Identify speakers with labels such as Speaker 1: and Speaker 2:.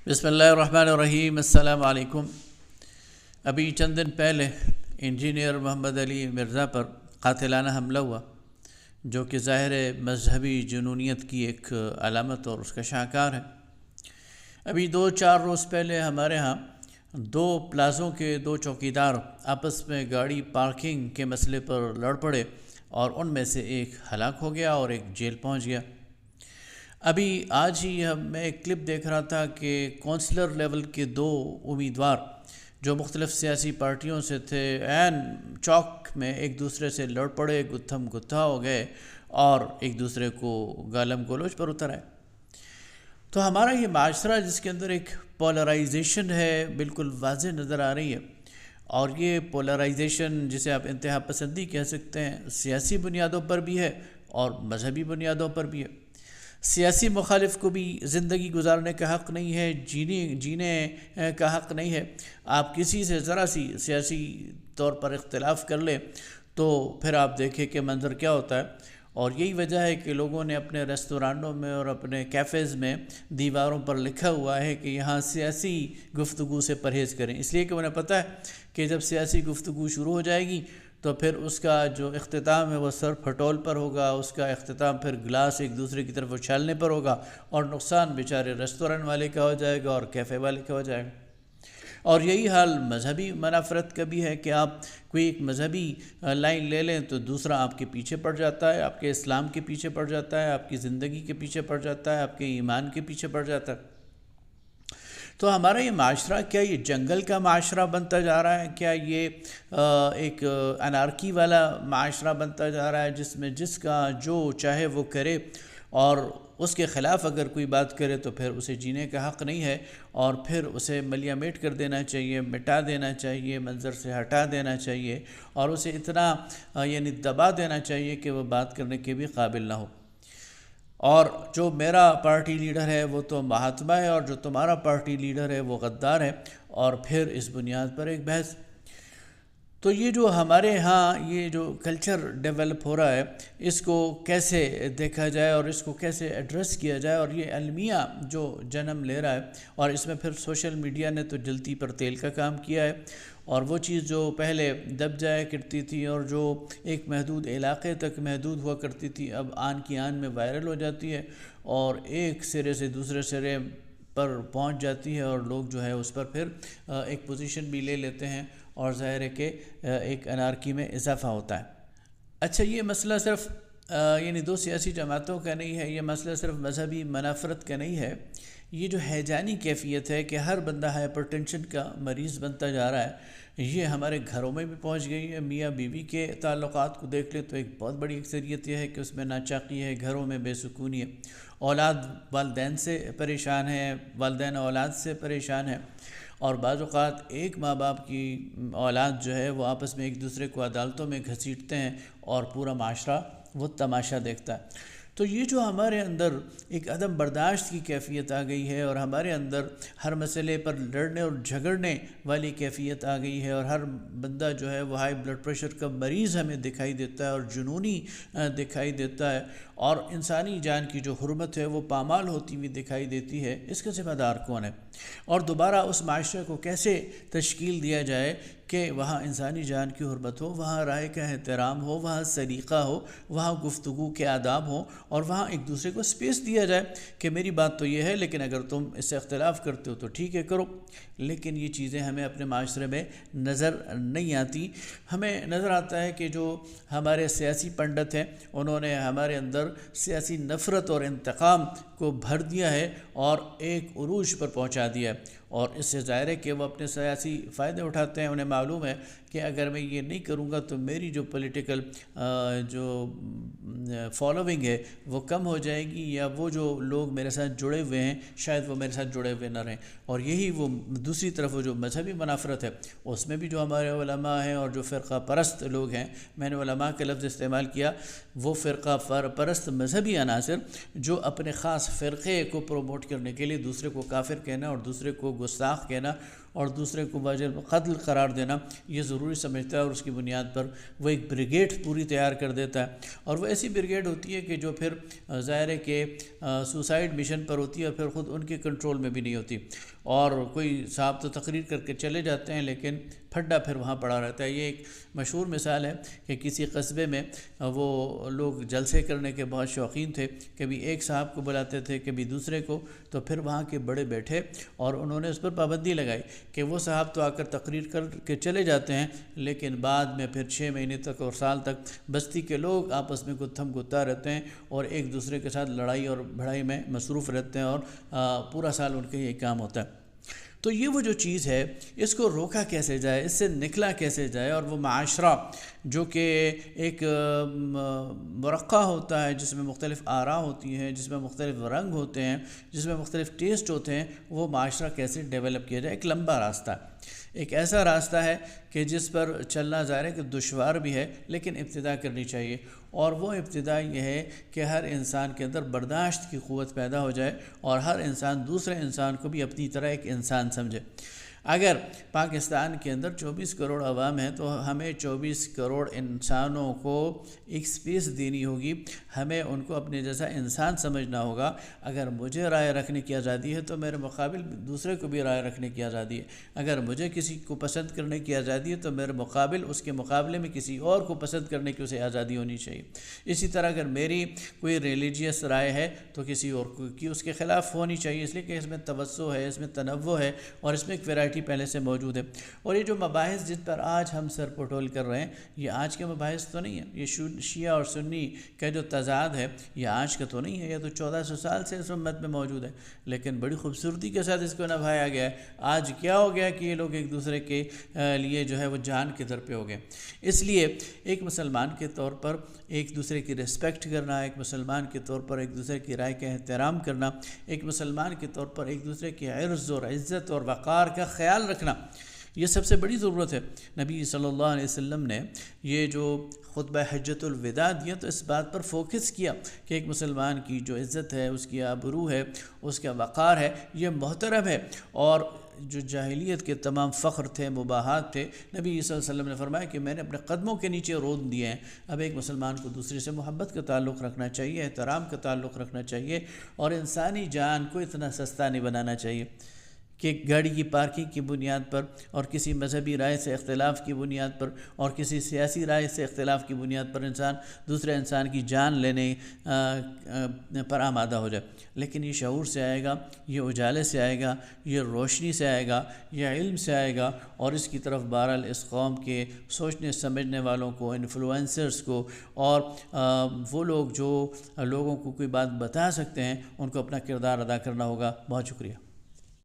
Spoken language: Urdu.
Speaker 1: بسم اللہ الرحمن الرحیم۔ السلام علیکم۔ ابھی چند دن پہلے انجینئر محمد علی مرزا پر قاتلانہ حملہ ہوا، جو کہ ظاہر مذہبی جنونیت کی ایک علامت اور اس کا شاہکار ہے۔ ابھی 2-4 روز پہلے ہمارے ہاں 2 پلازوں کے 2 چوکیدار آپس میں گاڑی پارکنگ کے مسئلے پر لڑ پڑے اور ان میں سے ایک ہلاک ہو گیا اور ایک جیل پہنچ گیا۔ ابھی آج ہی میں ایک کلپ دیکھ رہا تھا کہ کونسلر لیول کے 2 امیدوار جو مختلف سیاسی پارٹیوں سے تھے، عین چوک میں ایک دوسرے سے لڑ پڑے، گتھم گتھا ہو گئے اور ایک دوسرے کو گالم گلوچ پر اتر آئے۔ تو ہمارا یہ معاشرہ جس کے اندر ایک پولرائزیشن ہے بالکل واضح نظر آ رہی ہے، اور یہ پولرائزیشن جسے آپ انتہا پسندی کہہ سکتے ہیں، سیاسی بنیادوں پر بھی ہے اور مذہبی بنیادوں پر بھی ہے۔ سیاسی مخالف کو بھی زندگی گزارنے کا حق نہیں ہے، جینے کا حق نہیں ہے۔ آپ کسی سے ذرا سی سیاسی طور پر اختلاف کر لیں تو پھر آپ دیکھیں کہ منظر کیا ہوتا ہے، اور یہی وجہ ہے کہ لوگوں نے اپنے ریستورانوں میں اور اپنے کیفیز میں دیواروں پر لکھا ہوا ہے کہ یہاں سیاسی گفتگو سے پرہیز کریں، اس لیے کہ انہیں پتہ ہے کہ جب سیاسی گفتگو شروع ہو جائے گی تو پھر اس کا جو اختتام ہے وہ سر پھٹول پر ہوگا، اس کا اختتام پھر گلاس ایک دوسرے کی طرف اچھالنے پر ہوگا، اور نقصان بیچارے ریسٹورنٹ والے کا ہو جائے گا اور کیفے والے کا ہو جائے گا۔ اور یہی حال مذہبی منافرت کا بھی ہے کہ آپ کوئی ایک مذہبی لائن لے لیں تو دوسرا آپ کے پیچھے پڑ جاتا ہے، آپ کے اسلام کے پیچھے پڑ جاتا ہے، آپ کی زندگی کے پیچھے پڑ جاتا ہے، آپ کے ایمان کے پیچھے پڑ جاتا ہے۔ تو ہمارا یہ معاشرہ کیا یہ جنگل کا معاشرہ بنتا جا رہا ہے؟ کیا یہ ایک انارکی والا معاشرہ بنتا جا رہا ہے جس میں جس کا جو چاہے وہ کرے، اور اس کے خلاف اگر کوئی بات کرے تو پھر اسے جینے کا حق نہیں ہے، اور پھر اسے ملیہ میٹ کر دینا چاہیے، مٹا دینا چاہیے، منظر سے ہٹا دینا چاہیے، اور اسے اتنا یعنی دبا دینا چاہیے کہ وہ بات کرنے کے بھی قابل نہ ہو۔ اور جو میرا پارٹی لیڈر ہے وہ تو مہاتما ہے، اور جو تمہارا پارٹی لیڈر ہے وہ غدار ہے، اور پھر اس بنیاد پر ایک بحث۔ تو یہ جو ہمارے ہاں یہ جو کلچر ڈیولپ ہو رہا ہے، اس کو کیسے دیکھا جائے اور اس کو کیسے ایڈریس کیا جائے، اور یہ المیہ جو جنم لے رہا ہے، اور اس میں پھر سوشل میڈیا نے تو جلتی پر تیل کا کام کیا ہے، اور وہ چیز جو پہلے دب جایا کرتی تھی اور جو ایک محدود علاقے تک محدود ہوا کرتی تھی، اب آن کی آن میں وائرل ہو جاتی ہے اور ایک سرے سے دوسرے سرے پر پہنچ جاتی ہے، اور لوگ جو ہے اس پر پھر ایک پوزیشن بھی لے لیتے ہیں، اور ظاہر ہے کہ ایک انارکی میں اضافہ ہوتا ہے۔ اچھا، یہ مسئلہ صرف یعنی 2 سیاسی جماعتوں کا نہیں ہے، یہ مسئلہ صرف مذہبی منافرت کا نہیں ہے، یہ جو ہیجانی کیفیت ہے کہ ہر بندہ ہائپر ٹینشن کا مریض بنتا جا رہا ہے، یہ ہمارے گھروں میں بھی پہنچ گئی ہے۔ میاں بیوی کے تعلقات کو دیکھ لیں تو ایک بہت بڑی اکثریت یہ ہے کہ اس میں ناچاقی ہے، گھروں میں بے سکونی ہے، اولاد والدین سے پریشان ہے، والدین اولاد سے پریشان ہے، اور بعض اوقات ایک ماں باپ کی اولاد جو ہے وہ آپس میں ایک دوسرے کو عدالتوں میں گھسیٹتے ہیں، اور پورا معاشرہ وہ تماشا دیکھتا ہے۔ تو یہ جو ہمارے اندر ایک عدم برداشت کی کیفیت آ گئی ہے، اور ہمارے اندر ہر مسئلے پر لڑنے اور جھگڑنے والی کیفیت آ گئی ہے، اور ہر بندہ جو ہے وہ ہائی بلڈ پریشر کا مریض ہمیں دکھائی دیتا ہے اور جنونی دکھائی دیتا ہے، اور انسانی جان کی جو حرمت ہے وہ پامال ہوتی ہوئی دکھائی دیتی ہے۔ اس کا ذمہ دار کون ہے؟ اور دوبارہ اس معاشرے کو کیسے تشکیل دیا جائے کہ وہاں انسانی جان کی حرمت ہو، وہاں رائے کا احترام ہو، وہاں سلیقہ ہو، وہاں گفتگو کے آداب ہوں، اور وہاں ایک دوسرے کو سپیس دیا جائے کہ میری بات تو یہ ہے، لیکن اگر تم اس سے اختلاف کرتے ہو تو ٹھیک ہے کرو۔ لیکن یہ چیزیں ہمیں اپنے معاشرے میں نظر نہیں آتی۔ ہمیں نظر آتا ہے کہ جو ہمارے سیاسی پنڈت ہیں انہوں نے ہمارے اندر سیاسی نفرت اور انتقام کو بھر دیا ہے اور ایک عروج پر پہنچا دیا ہے، اور اس سے ظاہر ہے کہ وہ اپنے سیاسی فائدے اٹھاتے ہیں۔ انہیں معلوم ہے کہ اگر میں یہ نہیں کروں گا تو میری جو پولیٹیکل جو فالوونگ ہے وہ کم ہو جائے گی، یا وہ جو لوگ میرے ساتھ جڑے ہوئے ہیں شاید وہ میرے ساتھ جڑے ہوئے نہ رہیں۔ اور یہی وہ دوسری طرف وہ جو مذہبی منافرت ہے، اس میں بھی جو ہمارے علماء ہیں اور جو فرقہ پرست لوگ ہیں، میں نے علماء کا لفظ استعمال کیا، وہ فرقہ پرست مذہبی عناصر جو اپنے خاص فرقے کو پروموٹ کرنے کے لیے دوسرے کو کافر کہنا اور دوسرے کو گستاخ کہنا اور دوسرے کو واجب قتل قرار دینا، یہ ضرور ضروری سمجھتا ہے اور اس کی بنیاد پر وہ ایک بریگیڈ پوری تیار کر دیتا ہے، اور وہ ایسی بریگیڈ ہوتی ہے کہ جو پھر ظاہر ہے کہ سوسائڈ مشن پر ہوتی ہے اور پھر خود ان کے کنٹرول میں بھی نہیں ہوتی، اور کوئی صاحب تو تقریر کر کے چلے جاتے ہیں لیکن پھڈا پھر وہاں پڑا رہتا ہے۔ یہ ایک مشہور مثال ہے کہ کسی قصبے میں وہ لوگ جلسے کرنے کے بہت شوقین تھے، کبھی ایک صاحب کو بلاتے تھے کبھی دوسرے کو، تو پھر وہاں کے بڑے بیٹھے اور انہوں نے اس پر پابندی لگائی کہ وہ صاحب تو آ کر تقریر کر کے چلے جاتے ہیں، لیکن بعد میں پھر 6 مہینے تک اور سال تک بستی کے لوگ آپس میں گتھم گتا رہتے ہیں اور ایک دوسرے کے ساتھ لڑائی اور بھڑائی میں مصروف رہتے ہیں، اور پورا سال ان کا یہ کام ہوتا ہے۔ تو یہ وہ جو چیز ہے، اس کو روکا کیسے جائے، اس سے نکلا کیسے جائے، اور وہ معاشرہ جو کہ ایک مرقع ہوتا ہے، جس میں مختلف آراء ہوتی ہیں، جس میں مختلف رنگ ہوتے ہیں، جس میں مختلف ٹیسٹ ہوتے ہیں، وہ معاشرہ کیسے ڈیولپ کیا جائے، ایک لمبا راستہ ہے، ایک ایسا راستہ ہے کہ جس پر چلنا ظاہر ہے کہ دشوار بھی ہے، لیکن ابتدا کرنی چاہیے، اور وہ ابتدا یہ ہے کہ ہر انسان کے اندر برداشت کی قوت پیدا ہو جائے اور ہر انسان دوسرے انسان کو بھی اپنی طرح ایک انسان سمجھے۔ اگر پاکستان کے اندر 24 کروڑ عوام ہیں تو ہمیں 24 کروڑ انسانوں کو ایک سپیس دینی ہوگی، ہمیں ان کو اپنے جیسا انسان سمجھنا ہوگا۔ اگر مجھے رائے رکھنے کی آزادی ہے تو میرے مقابل دوسرے کو بھی رائے رکھنے کی آزادی ہے، اگر مجھے کسی کو پسند کرنے کی آزادی ہے تو میرے مقابل اس کے مقابلے میں کسی اور کو پسند کرنے کی اسے آزادی ہونی چاہیے۔ اسی طرح اگر میری کوئی ریلیجیس رائے ہے تو کسی اور کی اس کے خلاف ہونی چاہیے، اس لیے کہ اس میں توسع ہے، اس میں تنوع ہے، اور اس میں ایک ویرائٹی پہلے سے موجود ہے۔ اور یہ جو مباحث جن پر آج ہم سر پٹول کر رہے ہیں، یہ آج کے مباحث تو نہیں ہیں، یہ شیعہ اور سنی کا جو تضاد ہے یہ آج کا تو نہیں ہے، یہ تو 1400 سال سے اس امت میں موجود ہے، لیکن بڑی خوبصورتی کے ساتھ اس کو نبھایا گیا ہے۔ آج کیا ہو گیا کہ یہ لوگ ایک دوسرے کے لیے جو ہے وہ جان کے در پہ ہو گئے۔ اس لیے ایک مسلمان کے طور پر ایک دوسرے کی رسپیکٹ کرنا، ایک مسلمان کے طور پر ایک دوسرے کی رائے کا احترام کرنا، ایک مسلمان کے طور پر ایک دوسرے کی عرض اور عزت اور وقار کا خیال رکھنا، یہ سب سے بڑی ضرورت ہے۔ نبی صلی اللہ علیہ وسلم نے یہ جو خطبہ حجۃ الوداع دیا تو اس بات پر فوکس کیا کہ ایک مسلمان کی جو عزت ہے، اس کی آبرو ہے، اس کا وقار ہے، یہ محترم ہے، اور جو جاہلیت کے تمام فخر تھے، مباحات تھے، نبی صلی اللہ علیہ وسلم نے فرمایا کہ میں نے اپنے قدموں کے نیچے رود دیے ہیں۔ اب ایک مسلمان کو دوسرے سے محبت کا تعلق رکھنا چاہیے، احترام کا تعلق رکھنا چاہیے، اور انسانی جان کو اتنا سستا نہیں بنانا چاہیے کہ گاڑی کی پارکنگ کی بنیاد پر اور کسی مذہبی رائے سے اختلاف کی بنیاد پر اور کسی سیاسی رائے سے اختلاف کی بنیاد پر انسان دوسرے انسان کی جان لینے پر آمادہ ہو جائے۔ لیکن یہ شعور سے آئے گا، یہ اجالے سے آئے گا، یہ روشنی سے آئے گا، یہ علم سے آئے گا، اور اس کی طرف بہرحال اس قوم کے سوچنے سمجھنے والوں کو، انفلوئنسرز کو، اور وہ لوگ جو لوگوں کو کوئی بات بتا سکتے ہیں، ان کو اپنا کردار ادا کرنا ہوگا۔ بہت شکریہ۔